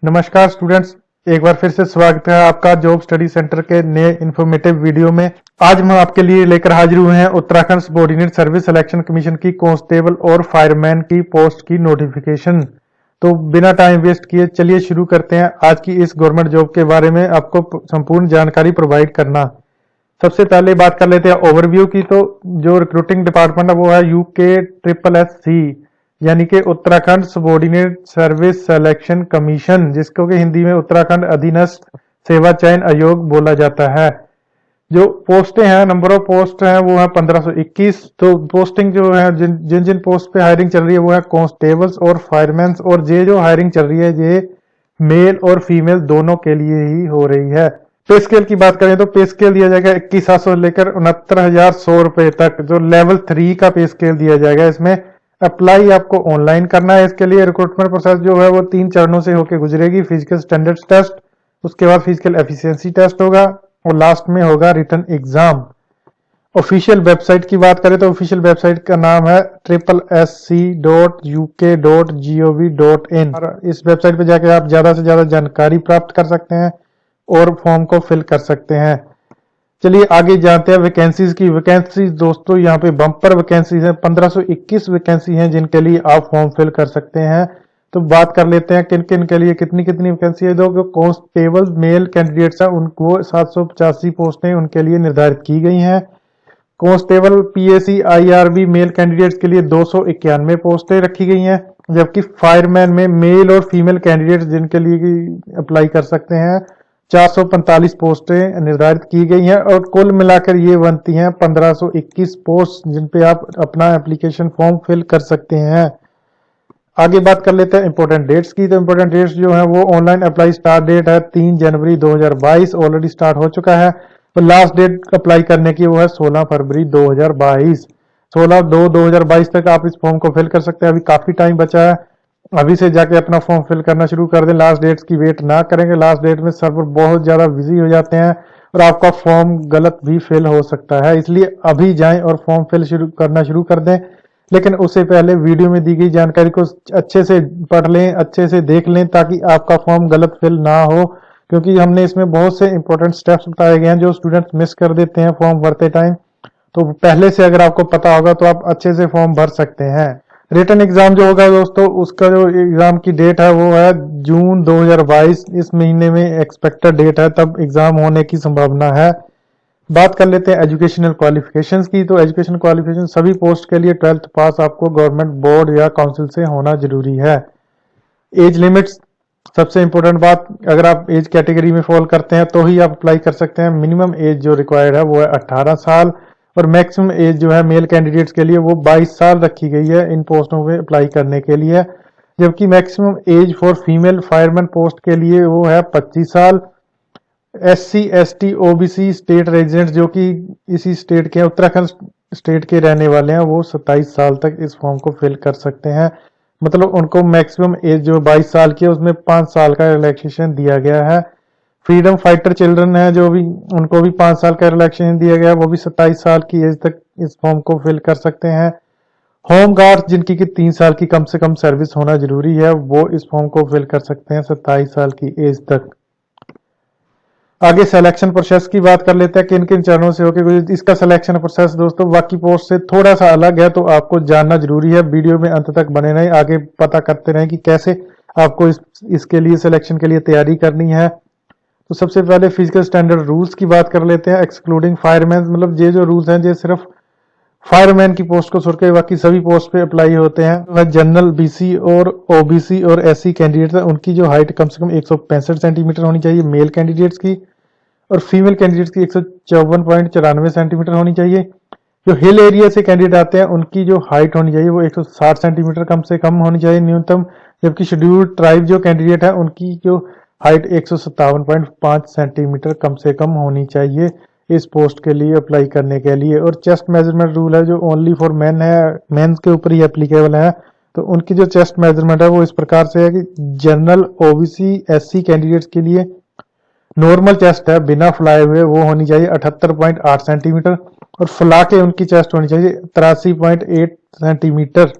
नमस्कार स्टूडेंट्स, एक बार फिर से स्वागत है आपका जॉब स्टडी सेंटर के नए इन्फॉर्मेटिव वीडियो में। आज हम आपके लिए लेकर हाजिर हुए हैं Uttarakhand subordinate service selection commission की कांस्टेबल और फायरमैन की पोस्ट की नोटिफिकेशन। तो बिना टाइम वेस्ट किए चलिए शुरू करते हैं आज की इस गवर्नमेंट जॉब के बारे में आपको संपूर्ण जानकारी प्रोवाइड करना। सबसे पहले बात कर लेते हैं ओवरव्यू की। तो जो रिक्रूटिंग डिपार्टमेंट है वो है UKSSC, यानी कि Uttarakhand subordinate service selection commission, जिसको कि हिंदी में उत्तराखंड अधीनस्थ सेवा चयन आयोग बोला जाता है। जो पोस्टें हैं, नंबर ऑफ पोस्ट हैं वो है 1521। तो पोस्टिंग जो है जिन जिन पोस्ट पे हायरिंग चल रही है वो है कांस्टेबल्स और फायरमैन, और ये जो हायरिंग चल रही है ये मेल और फीमेल दोनों के लिए ही हो रही है। पे स्केल की बात करें तो पे स्केल दिया जाएगा 21,700 लेकर 69,100 रुपए तक, जो लेवल 3 का पे स्केल दिया जाएगा। इसमें अप्लाई आपको ऑनलाइन करना है। इसके लिए रिक्रूटमेंट प्रोसेस जो है वो 3 चरणों से होकर गुजरेगी। फिजिकल स्टैंडर्ड्स टेस्ट, उसके बाद फिजिकल एफिशिएंसी टेस्ट होगा और लास्ट में होगा रिटन एग्जाम। ऑफिशियल वेबसाइट की बात करें तो ऑफिशियल वेबसाइट का नाम है SSC.uk.gov.in। इस वेबसाइट पर जाकर आप ज्यादा से ज्यादा जानकारी प्राप्त कर सकते हैं और फॉर्म को फिल कर सकते हैं। चलिए आगे जानते हैं वैकेंसीज की। वैकेंसीज दोस्तों यहाँ पे बम्पर वैकेंसीज हैं, 1521 वैकेंसी हैं जिनके लिए आप फॉर्म फिल कर सकते हैं। तो बात कर लेते हैं किन किन के लिए कितनी कितनी वैकेंसी है। जो कांस्टेबल मेल कैंडिडेट्स हैं उनको 785 पोस्टें उनके लिए निर्धारित की गई हैं। Constable PAC IRB male candidates के लिए 291 पोस्टें रखी गई हैं, जबकि फायरमैन में मेल और फीमेल कैंडिडेट्स जिनके लिए अप्लाई कर सकते हैं 445 पोस्टें निर्धारित की गई हैं, और कुल मिलाकर ये बनती हैं 1521 पोस्ट जिन पे आप अपना एप्लीकेशन फॉर्म फिल कर सकते हैं। आगे बात कर लेते हैं इंपॉर्टेंट डेट्स की। तो इंपॉर्टेंट डेट्स जो है वो ऑनलाइन अप्लाई स्टार्ट डेट है 3 जनवरी 2022, ऑलरेडी स्टार्ट हो चुका है। तो लास्ट डेट अप्लाई करने की वो है 16 फरवरी 2022। 16/2/2022 तक आप इस फॉर्म को फिल कर सकते हैं। अभी काफी टाइम बचा है, अभी से जाके अपना फॉर्म फिल करना शुरू कर दें। लास्ट डेट्स की वेट ना करेंगे, लास्ट डेट में सर्वर बहुत ज्यादा बिजी हो जाते हैं और आपका फॉर्म गलत भी फिल हो सकता है। इसलिए अभी जाएं और फॉर्म फिल करना शुरू कर दें। लेकिन उससे पहले वीडियो में दी गई जानकारी को अच्छे से पढ़ लें, अच्छे से देख लें, ताकि आपका फॉर्म गलत फिल ना हो, क्योंकि हमने इसमें बहुत से इंपॉर्टेंट स्टेप्स बताए गए हैं जो स्टूडेंट्स मिस कर देते हैं फॉर्म भरते टाइम। तो पहले से अगर आपको पता होगा तो आप अच्छे से फॉर्म भर सकते हैं। रिटन एग्जाम जो होगा दोस्तों, उसका जो एग्जाम की डेट है वो है जून 2022। इस महीने में एक्सपेक्टेड डेट है, तब एग्जाम होने की संभावना है। बात कर लेते हैं एजुकेशनल क्वालिफिकेशंस की। तो एजुकेशनल क्वालिफिकेशन सभी पोस्ट के लिए 12th पास आपको गवर्नमेंट बोर्ड या काउंसिल से होना जरूरी है। एज लिमिट्स, सबसे इंपॉर्टेंट बात, अगर आप एज कैटेगरी में फॉल करते हैं तो ही आप अप्लाई कर सकते हैं। मिनिमम एज जो रिक्वायर्ड है वो है 18 साल, और मैक्सिमम एज जो है मेल कैंडिडेट्स के लिए वो 22 साल रखी गई है इन पोस्टों में अप्लाई करने के लिए, जबकि maximum age for female fireman post के लिए वो है 25 साल। SC ST OBC state resident जो कि इसी स्टेट के उत्तराखंड स्टेट के रहने वाले हैं वो 27 साल तक इस फॉर्म को फिल कर सकते हैं। मतलब उनको मैक्सिमम एज जो 22 साल की है उसमें 5 साल का रिलैक्सेशन दिया गया है। फ्रीडम फाइटर चिल्ड्रन है जो भी, उनको भी 5 साल का रिलैक्सेशन दिया गया है, वो भी 27 साल की एज तक इस फॉर्म को फिल कर सकते हैं। होम गार्ड जिनकी कि 3 साल की कम से कम सर्विस होना जरूरी है, वो इस फॉर्म को फिल कर सकते हैं 27 साल की एज तक। आगे सिलेक्शन प्रोसेस की बात कर लेते हैं, किन किन चरणों से होकर इसका सिलेक्शन प्रोसेस दोस्तों बाकी पोस्ट से थोड़ा सा अलग है, तो आपको जानना जरूरी है। वीडियो में अंत तक बने रहें, आगे पता करते रहें कि कैसे आपको इसके लिए सिलेक्शन के लिए तैयारी करनी है। तो सबसे पहले फिजिकल स्टैंडर्ड रूल्स की बात कर लेते हैं। एक्सक्लूडिंग फायरमैन, मतलब ये जो रूल्स हैं ये सिर्फ फायरमैन की पोस्ट को छोड़ के बाकी सभी पोस्ट पे अप्लाई होते हैं। जनरल BC और OBC और SC कैंडिडेट है, उनकी जो हाइट कम से कम 165 सेंटीमीटर होनी चाहिए मेल कैंडिडेट्स की, और फीमेल कैंडिडेट्स की 154.94 सेंटीमीटर होनी चाहिए। जो हिल एरिया से कैंडिडेट आते हैं उनकी जो हाइट होनी चाहिए वो 160 सेंटीमीटर कम से कम होनी चाहिए न्यूनतम, जबकि शेड्यूल्ड ट्राइब जो कैंडिडेट है उनकी जो हाइट 157.5 सेंटीमीटर कम से कम होनी चाहिए इस पोस्ट के लिए अप्लाई करने के लिए। और चेस्ट मेजरमेंट रूल है जो ओनली फॉर मेन है, मेंस के ऊपर ही एप्लीकेबल है। तो उनकी जो चेस्ट मेजरमेंट है वो इस प्रकार से है कि जनरल OBC SC कैंडिडेट्स के लिए नॉर्मल चेस्ट है बिना फुलाए हुए वो होनी चाहिए 78.8 सेंटीमीटर, और फुला के उनकी चेस्ट होनी चाहिए 83.8 centimetre.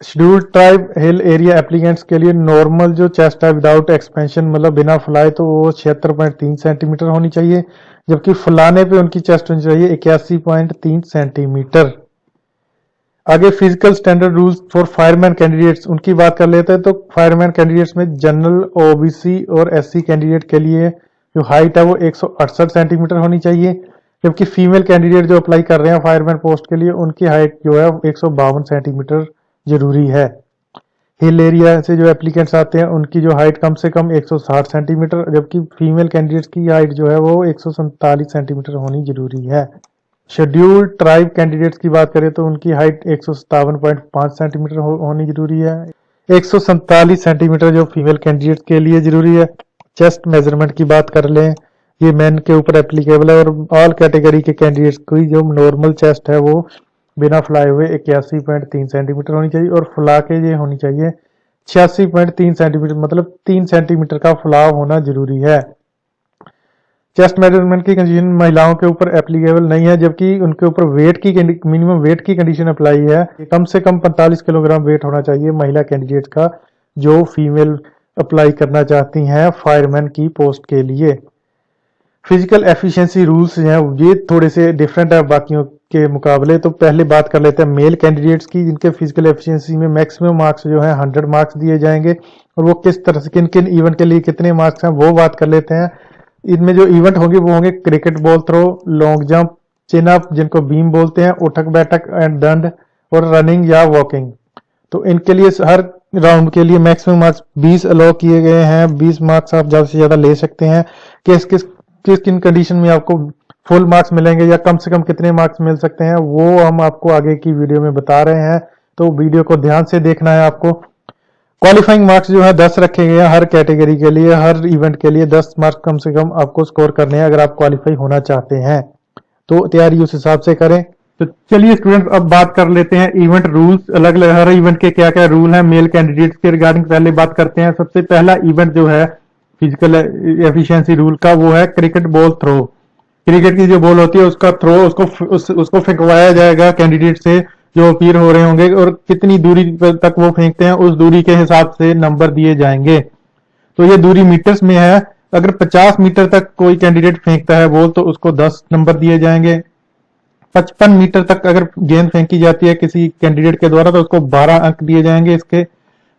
Scheduled tribe hill area applicants के लिए नॉर्मल जो चेस्ट है विदाउट एक्सपेंशन मतलब बिना फुलाए तो वो 76.3 सेंटीमीटर होनी चाहिए, जबकि फुलाने पे उनकी चेस्ट होनी चाहिए 81.3 सेंटीमीटर। आगे physical standard rules for fireman candidates उनकी बात कर लेते हैं। तो फायरमैन कैंडिडेट्स में जनरल, ओबीसी और एससी कैंडिडेट के लिए जो हाइट है वो 168 सेंटीमीटर होनी चाहिए, जबकि फीमेल कैंडिडेट जो अप्लाई कर रहे हैं फायरमैन पोस्ट के लिए उनकी हाइट जो है 152 सेंटीमीटर जरूरी है। हिल एरिया से जो एप्लीकेंट्स आते हैं उनकी जो हाइट कम से कम 160 सेंटीमीटर, जबकि फीमेल कैंडिडेट्स की हाइट जो है वो 147 सेंटीमीटर होनी जरूरी है। शेड्यूल्ड ट्राइब कैंडिडेट्स की बात करें तो उनकी हाइट 157.5 सेंटीमीटर होनी जरूरी है। 147 सेंटीमीटर जो फीमेल कैंडिडेट्स के लिए जरूरी है। चेस्ट मेजरमेंट की बात कर लें, ये मेन के ऊपर एप्लीकेबल है और ऑल कैटेगरी के कैंडिडेट्स की जो नॉर्मल चेस्ट है वो बिना फुलाए हुए 81.3 सेंटीमीटर होनी चाहिए और फुला के ये होनी चाहिए 86.3 सेंटीमीटर, मतलब 3 सेंटीमीटर का फुलाव होना जरूरी है। चेस्ट मेजरमेंट की कंडीशन महिलाओं के ऊपर एप्लीकेबल नहीं है, जबकि उनके ऊपर वेट की मिनिमम वेट की कंडीशन अप्लाई है। कम से कम 45 किलोग्राम वेट होना चाहिए महिला कैंडिडेट का जो फीमेल अप्लाई करना चाहती हैं फायरमैन की पोस्ट के लिए। फिजिकल एफिशिएंसी रूल्स हैं ये थोड़े से डिफरेंट है बाकियों के मुकाबले। तो पहले बात कर लेते हैं मेल कैंडिडेट्स की, जिनके फिजिकल एफिशिएंसी में मैक्सिमम मार्क्स जो है 100 मार्क्स दिए जाएंगे और वो किस तरह से किन किन इवेंट के लिए कितने मार्क्स हैं वो बात कर लेते हैं। इनमें जो इवेंट होंगे वो होंगे cricket ball throw, long jump, chin up जिनको बीम बोलते हैं, उठक बैठक एंड दंड और रनिंग या वॉकिंग। तो इनके लिए हर राउंड के लिए मैक्सिमम मार्क्स 20 अलाउ किए गए हैं। 20 मार्क्स आप ज्यादा से ज्यादा ले सकते हैं। किस किन कंडीशन में आपको फुल मार्क्स मिलेंगे या कम से कम कितने मार्क्स मिल सकते हैं वो हम आपको आगे की वीडियो में बता रहे हैं, तो वीडियो को ध्यान से देखना है आपको। क्वालिफाइंग मार्क्स जो है 10 रखे गए हैं हर कैटेगरी के लिए, हर इवेंट के लिए 10 मार्क्स कम से कम आपको स्कोर करने हैं अगर आप क्वालिफाई होना चाहते हैं। तो तैयारी उस हिसाब से करें। तो चलिए स्टूडेंट्स अब बात कर लेते हैं इवेंट रूल्स, अलग अलग हर इवेंट के क्या क्या रूल हैं मेल कैंडिडेट्स के रिगार्डिंग पहले बात करते हैं। सबसे पहला इवेंट जो है फिजिकल एफिशिएंसी रूल का वो है क्रिकेट बॉल थ्रो। क्रिकेट की जो बॉल होती है उसका थ्रो उसको फेंकवाया जाएगा कैंडिडेट से जो अपीयर हो रहे होंगे और कितनी दूरी तक वो फेंकते हैं उस दूरी के हिसाब से नंबर दिए जाएंगे। तो ये दूरी मीटर्स में है। अगर 50 मीटर तक कोई कैंडिडेट फेंकता है बॉल तो उसको 10 नंबर दिए जाएंगे। 55 मीटर तक अगर गेंद फेंकी जाती है किसी कैंडिडेट के द्वारा तो उसको 12 अंक दिए जाएंगे इसके।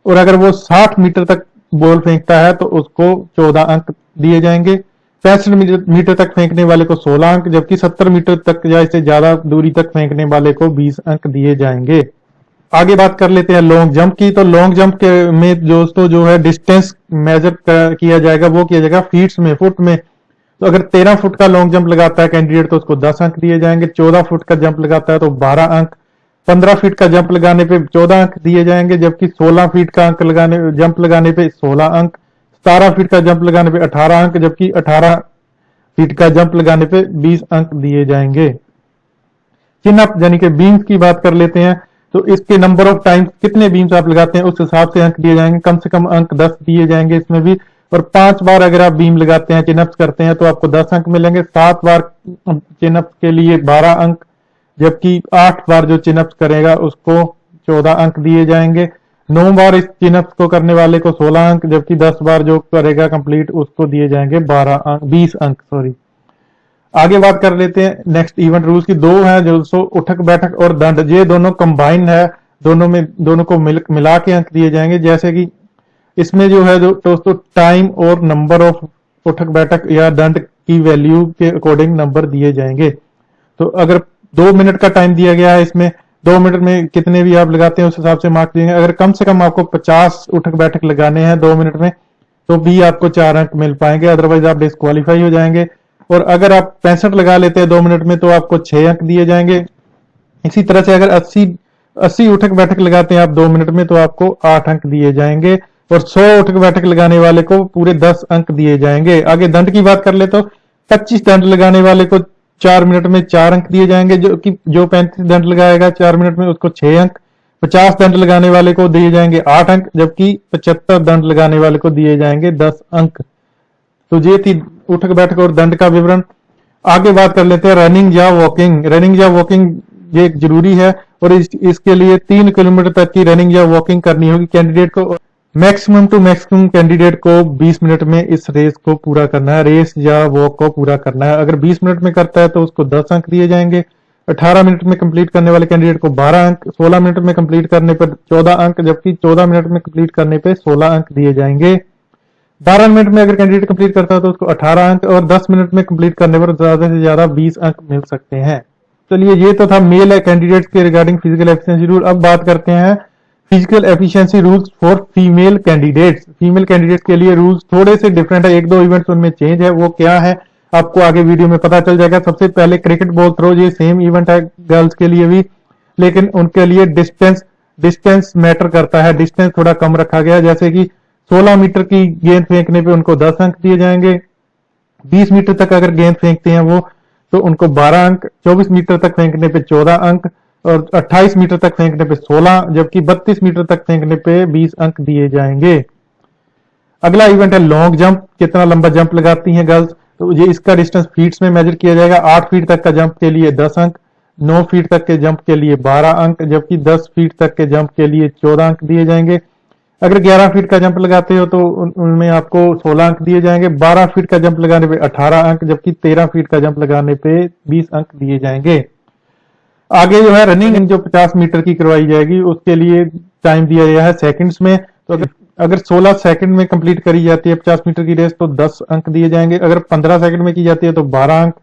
और अगर वो 60 मीटर तक बॉल फेंकता है तो उसको 14 अंक दिए जाएंगे। 65 मीटर तक फेंकने वाले को 16 अंक, जबकि 70 मीटर तक या इससे ज्यादा दूरी तक फेंकने वाले को 20 अंक दिए जाएंगे। आगे बात कर लेते हैं लॉन्ग जंप की। तो लॉन्ग जंप के में दोस्तों जो है डिस्टेंस मेजर किया जाएगा वो किया जाएगा फीट्स में, फुट में। तो अगर 13 फुट का लॉन्ग जंप लगाता है कैंडिडेट तो उसको 10 अंक दिए जाएंगे। 14 फुट का जंप लगाता है तो 12 अंक। 15 फीट का जंप लगाने पे 14 अंक दिए जाएंगे, जबकि 16 फीट का जंप लगाने पे 16 अंक। 17 फीट का जंप लगाने पे 18 अंक, जबकि 18 फीट का जंप लगाने पे 20 अंक दिए जाएंगे। चिन अप यानी कि बीम्स की बात कर लेते हैं। तो इसके नंबर ऑफ टाइम्स कितने बीम्स आप लगाते हैं उस हिसाब से अंक दिए जाएंगे। कम से कम अंक 10 दिए जाएंगे इसमें भी। और 5 बार अगर आप बीम लगाते हैं, चिनअप्स करते हैं तो आपको 10 अंक मिलेंगे। 7 बार चिनअप्स के लिए 12 अंक, जबकि 8 बार जो चिनअप्स करेगा उसको 14 अंक दिए जाएंगे। 9 बार इस चिनअप्स को करने वाले को 16 अंक, जबकि 10 बार जो करेगा कंप्लीट उसको दिए जाएंगे 20 अंक सॉरी। आगे बात कर लेते हैं नेक्स्ट इवेंट रूल्स की। दो हैं जो सो उठक बैठक और दंड, ये दोनों कंबाइन है। दोनों को मिला के अंक दिए जाएंगे। जैसे कि इसमें जो है दोस्तों टाइम और नंबर ऑफ उठक बैठक या दंड की वैल्यू के अकॉर्डिंग नंबर दिए जाएंगे। तो अगर 2 मिनट का टाइम दिया गया है इसमें 2 मिनट में कितने भी आप लगाते हैं उस हिसाब से मार्क्स देंगे। अगर कम से कम आपको 50 उठक बैठक लगाने हैं 2 मिनट में तो भी आपको 4 अंक मिल पाएंगे, अदरवाइज आप डिस्क्वालीफाई हो जाएंगे। और अगर आप 65 लगा लेते हैं 2 मिनट में तो आपको 6 अंक दिए जाएंगे। इसी तरह से अगर 80 उठक बैठक लगाते हैं आप 2 मिनट में तो आपको 8 अंक दिए जाएंगे। और 100 उठक बैठक लगाने वाले को पूरे 10 अंक दिए जाएंगे। आगे दंड की बात कर ले तो 25 दंड लगाने वाले को 4 मिनट में 4 अंक दिए जाएंगे, जो 35 दंड लगाएगा 4 मिनट में उसको 6 अंक। 50 दंड लगाने वाले को दिए जाएंगे 8 अंक, जबकि 75 दंड लगाने वाले को दिए जाएंगे 10 अंक। तो ये थी उठक बैठक और दंड का विवरण। आगे बात कर लेते हैं रनिंग या वॉकिंग। रनिंग या वॉकिंग ये जरूरी है और इसके लिए 3 किलोमीटर तक की रनिंग या वॉकिंग करनी होगी कैंडिडेट को। मैक्सिमम टू मैक्सिमम कैंडिडेट को 20 मिनट में इस रेस को पूरा करना है, रेस या वॉक को पूरा करना है। अगर 20 मिनट में करता है तो उसको 10 अंक दिए जाएंगे। 18 मिनट में कंप्लीट करने वाले कैंडिडेट को 12 अंक, 16 मिनट में कंप्लीट करने पर 14 अंक, जबकि 14 मिनट में कंप्लीट करने पर 16 अंक दिए जाएंगे। 12 मिनट में अगर कैंडिडेट कंप्लीट करता है तो उसको 18 अंक, और 10 मिनट में कंप्लीट करने पर ज्यादा से ज्यादा 20 अंक मिल सकते हैं। चलिए, ये तो था मेल कैंडिडेट्स के रिगार्डिंग फिजिकल एफिशिएंसी रूल। अब बात करते हैं physical efficiency rules for female candidates. Female candidates के लिए रूल्स थोड़े से डिफरेंट है, एक दो इवेंट्स उनमें चेंज है। वो क्या है आपको आगे वीडियो में पता चल जाएगा। सबसे पहले क्रिकेट बॉल थ्रो, ये सेम इवेंट है गर्ल्स के लिए भी, लेकिन उनके लिए डिस्टेंस मैटर करता है। डिस्टेंस थोड़ा कम रखा गया, जैसे कि 16 मीटर की गेंद फेंकने पे उनको 10 अंक दिए जाएंगे। 20 मीटर तक अगर गेंद फेंकते हैं वो तो उनको 12 अंक, 24 मीटर तक फेंकने पे 14 अंक, और 28 मीटर तक फेंकने पे 16, जबकि 32 मीटर तक फेंकने पे 20 अंक दिए जाएंगे। अगला इवेंट है लॉन्ग जंप। कितना लंबा जंप लगाती हैं गर्ल्स, तो ये इसका डिस्टेंस फीट्स में मेजर किया जाएगा। 8 फीट तक का जंप के लिए 10 अंक, 9 फीट तक के जंप के लिए 12 अंक, जबकि 10 फीट तक के जंप के लिए 14 अंक दिए जाएंगे। अगर 11 फीट का जंप लगाते हो तो उनमें आपको 16 अंक दिए जाएंगे। 12 फीट का जंप लगाने पे 18 अंक, जबकि 13 फीट का जंप लगाने पे 20 अंक दिए जाएंगे। आगे जो है रनिंग जो 50 मीटर की करवाई जाएगी उसके लिए टाइम दिया गया है सेकंड्स में। तो अगर 16 सेकंड में कंप्लीट करी जाती है 50 मीटर की रेस तो 10 अंक दिए जाएंगे। अगर 15 सेकंड में की जाती है तो 12 अंक।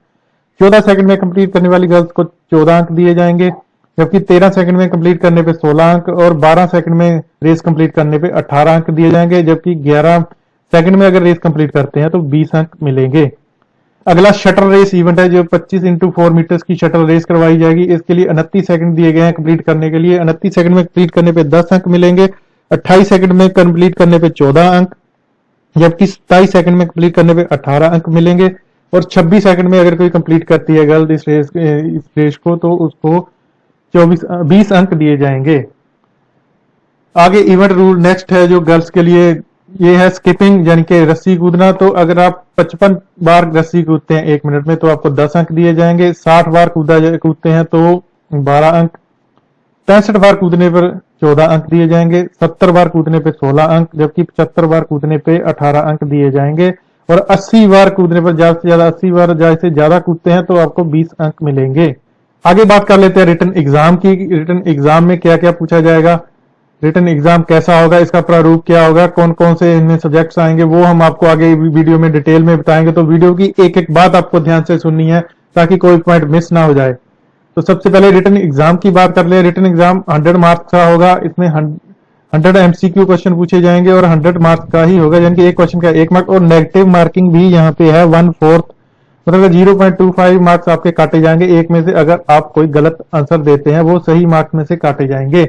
14 सेकंड में कंप्लीट करने वाली गर्ल्स को 14 अंक दिए जाएंगे, जबकि 13 सेकंड में कंप्लीट करने पे 16 अंक, और 12 सेकंड में रेस कंप्लीट करने पे 18 अंक दिए जाएंगे, जबकि 11 सेकंड में अगर रेस कंप्लीट करते हैं तो 20 अंक मिलेंगे। अगला शटल रेस इवेंट है, जो 25x4 मीटर्स की शटल रेस करवाई जाएगी। इसके लिए 29 सेकंड दिए गए हैं कंप्लीट करने के लिए। 29 सेकंड में कंप्लीट करने पे 10 अंक मिलेंगे। 28 सेकंड में कंप्लीट करने पे 14 अंक, जबकि 27 सेकंड में कंप्लीट करने पे 18 अंक मिलेंगे, और 26 सेकंड में अगर कोई कंप्लीट करती है गर्ल इस रेस को तो उसको 20 अंक दिए जाएंगे। आगे इवेंट रूल नेक्स्ट है जो गर्ल्स के लिए, ये है स्किपिंग यानी कि रस्सी कूदना। तो अगर आप 55 बार रस्सी कूदते हैं 1 मिनट में तो आपको 10 अंक दिए जाएंगे। 60 बार कूदते हैं तो 12 अंक। 65 बार कूदने पर 14 अंक दिए जाएंगे। 70 बार कूदने पे 16 अंक, जबकि 75 बार कूदने पे 18 अंक दिए जाएंगे। और 80 बार कूदने पर ज्यादा से ज्यादा 80 बार से ज्यादा कूदते हैं तो आपको 20 अंक मिलेंगे। आगे बात कर लेते हैं रिटन एग्जाम की। रिटन एग्जाम में क्या क्या पूछा जाएगा, रिटन एग्जाम कैसा होगा, इसका प्रारूप क्या होगा, कौन कौन से इनमें सब्जेक्ट्स आएंगे, वो हम आपको आगे वीडियो में डिटेल में बताएंगे। तो वीडियो की एक एक बात आपको ध्यान से सुननी है ताकि कोई पॉइंट मिस ना हो जाए। तो सबसे पहले रिटन एग्जाम की बात कर ले। रिटन एग्जाम 100 मार्क्स का होगा। इसमें 100 MCQ क्वेश्चन पूछे जाएंगे और 100 मार्क्स का ही होगा, यानी कि एक क्वेश्चन का 1 मार्क। और नेगेटिव मार्किंग भी यहाँ पे है 1/4, मतलब 0.25 मार्क्स आपके काटे जाएंगे एक में से। अगर आप कोई गलत आंसर देते हैं वो सही मार्क्स में से काटे जाएंगे।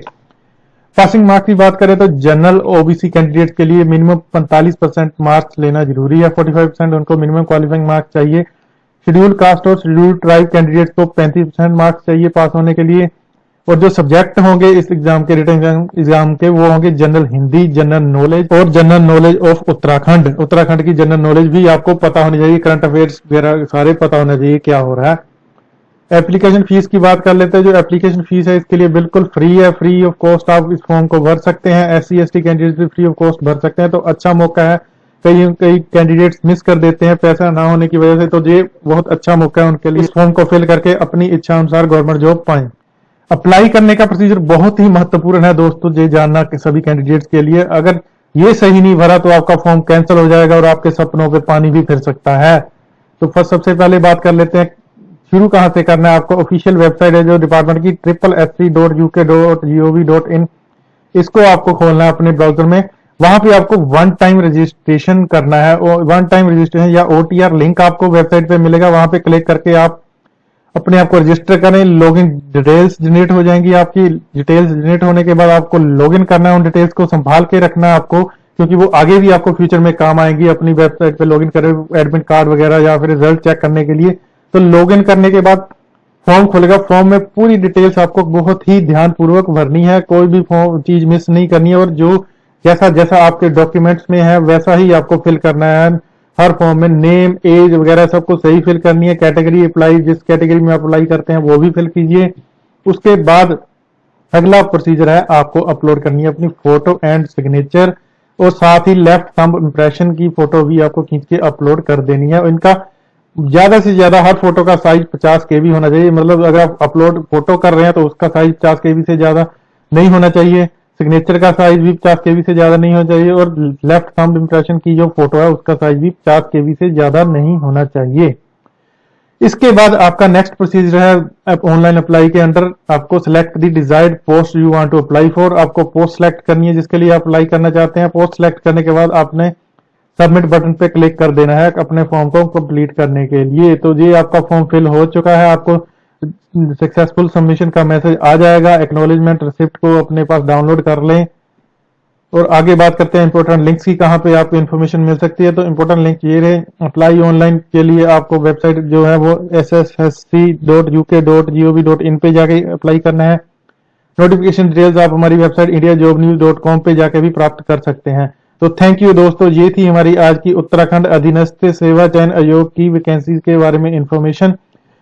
पासिंग मार्क्स की बात करें तो जनरल OBC कैंडिडेट के लिए मिनिमम 45% मार्क्स लेना जरूरी है। 45% उनको मिनिमम क्वालिफाइंग मार्क्स चाहिए। शेड्यूल कास्ट और शेड्यूल ट्राइब कैंडिडेट को 35% मार्क्स चाहिए पास होने के लिए। और जो सब्जेक्ट होंगे इस एग्जाम के, रिटन एग्जाम के, वो होंगे जनरल हिंदी, जनरल नॉलेज और general knowledge of Uttarakhand. Uttarakhand की जनरल नॉलेज भी आपको पता होनी चाहिए, करंट अफेयर्स वगैरह सारे पता होना चाहिए क्या हो रहा है। एप्लीकेशन फीस की बात कर लेते हैं। जो एप्लीकेशन फीस है इसके लिए बिल्कुल फ्री है, फ्री ऑफ कॉस्ट आप इस फॉर्म को भर सकते हैं। SC ST कैंडिडेट भी फ्री ऑफ कॉस्ट भर सकते हैं। तो अच्छा मौका है, कई कैंडिडेट्स मिस कर देते हैं पैसा ना होने की वजह से, तो ये बहुत अच्छा मौका है उनके लिए इस फॉर्म को फिल करके अपनी इच्छा अनुसार गवर्नमेंट जॉब पाएं। अप्लाई करने का प्रोसीजर बहुत ही महत्वपूर्ण है दोस्तों, ये जानना कि सभी कैंडिडेट्स के लिए। अगर ये सही नहीं भरा तो आपका फॉर्म कैंसिल हो जाएगा और आपके सपनों पे पानी भी फिर सकता है। तो फर्स्ट सबसे पहले बात कर लेते हैं शुरू कहां से करना है। आपको ऑफिशियल वेबसाइट है जो डिपार्टमेंट की SSC.uk.gov.in, इसको आपको खोलना है अपने ब्राउजर में। वहां पे आपको 1 टाइम रजिस्ट्रेशन करना है, और 1 टाइम रजिस्ट्रेशन या OTR लिंक आपको वेबसाइट पे मिलेगा। वहां पे क्लिक करके आप अपने आप को रजिस्टर करें। लॉगिन डिटेल्स जनरेट हो जाएंगी। आपकी डिटेल्स जनरेट होने के बाद आपको लॉगिन करना है। उन डिटेल्स को संभाल के रखना है आपको, क्योंकि वो आगे भी आपको फ्यूचर में काम आएंगी। अपनी वेबसाइट पे लॉगिन करें एडमिट कार्ड वगैरह या फिर रिजल्ट चेक करने के लिए। तो लॉगिन करने के बाद फॉर्म खुलेगा। फॉर्म में पूरी डिटेल्स आपको बहुत ही ध्यानपूर्वक भरनी है, कोई भी चीज मिस नहीं करनी है। और जो जैसा जैसा आपके डॉक्यूमेंट्स में है वैसा ही आपको फिल करना है। हर फॉर्म में नेम, एज वगैरह सबको सही फिल करनी है। कैटेगरी अप्लाई, जिस कैटेगरी में आप अप्लाई करते हैं वो भी फिल कीजिए। उसके बाद अगला प्रोसीजर है आपको अपलोड करनी है अपनी फोटो एंड सिग्नेचर, और साथ ही लेफ्ट थंब इंप्रेशन की फोटो भी आपको खींच के अपलोड कर देनी है। इनका ज्यादा से ज्यादा हर फोटो का साइज 50 KB होना चाहिए, मतलब अगर आप अपलोड फोटो कर रहे हैं तो उसका साइज 50 KB से ज्यादा नहीं होना चाहिए। सिग्नेचर का साइज भी 50 KB से ज्यादा नहीं होना चाहिए, और लेफ्ट थंब इंप्रेशन की जो फोटो है उसका साइज भी 50 KB से ज्यादा नहीं होना चाहिए। इसके बाद आपका नेक्स्ट प्रोसीजर है ऑनलाइन अप्लाई के अंडर आपको select the desired post you want to apply for. आपको पोस्ट सेलेक्ट करनी है जिसके लिए आप अप्लाई करना चाहते हैं। पोस्ट सेलेक्ट करने के बाद आपने सबमिट बटन पे क्लिक कर देना है अपने फॉर्म को कंप्लीट करने के लिए। तो ये आपका फॉर्म फिल हो चुका है, आपको सक्सेसफुल सबमिशन का मैसेज आ जाएगा। एक्नॉलेजमेंट रिसिप्ट को अपने पास डाउनलोड कर लें। और आगे बात करते हैं इंपॉर्टेंट लिंक्स की, कहां पे आपको इन्फॉर्मेशन मिल सकती है। तो इंपॉर्टेंट लिंक ये रहे, अप्लाई ऑनलाइन के लिए आपको वेबसाइट जो है वो ssc.uk.gov.in पे जाके अप्लाई करना है। नोटिफिकेशन डिटेल्स आप हमारी वेबसाइट indiajobnews.com पे जाके भी प्राप्त कर सकते हैं। तो थैंक यू दोस्तों, ये थी हमारी आज की उत्तराखंड अधीनस्थ सेवा चयन आयोग की वैकेंसीज के बारे में इंफॉर्मेशन।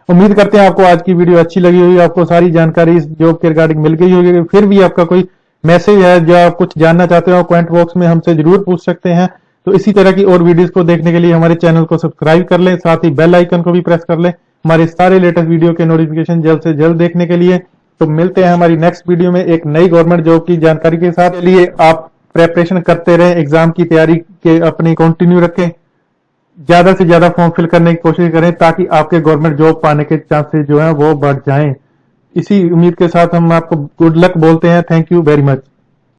उम्मीद करते हैं आपको आज की वीडियो अच्छी लगी होगी, आपको सारी जानकारी इस जॉब के रिगार्डिंग मिल गई होगी। फिर भी आपका कोई मैसेज है जो आप कुछ जानना चाहते हो, कमेंट बॉक्स में हमसे जरूर पूछ सकते हैं। तो इसी तरह की और वीडियोस को देखने के लिए हमारे चैनल को सब्सक्राइब कर लें, साथ ही बेल आइकन को भी प्रेस कर लें हमारे सारे लेटेस्ट वीडियो के नोटिफिकेशन जल्द से जल्द देखने के लिए। तो मिलते हैं हमारी नेक्स्ट वीडियो में एक नई गवर्नमेंट जॉब की जानकारी के साथ। लिए आप प्रेपरेशन करते रहें, एग्जाम की तैयारी के अपनी कंटिन्यू रखें, ज्यादा से ज्यादा फॉर्म फिल करने की कोशिश करें ताकि आपके गवर्नमेंट जॉब पाने के चांसेस जो है वो बढ़ जाएं। इसी उम्मीद के साथ हम आपको गुड लक बोलते हैं। Thank you very much.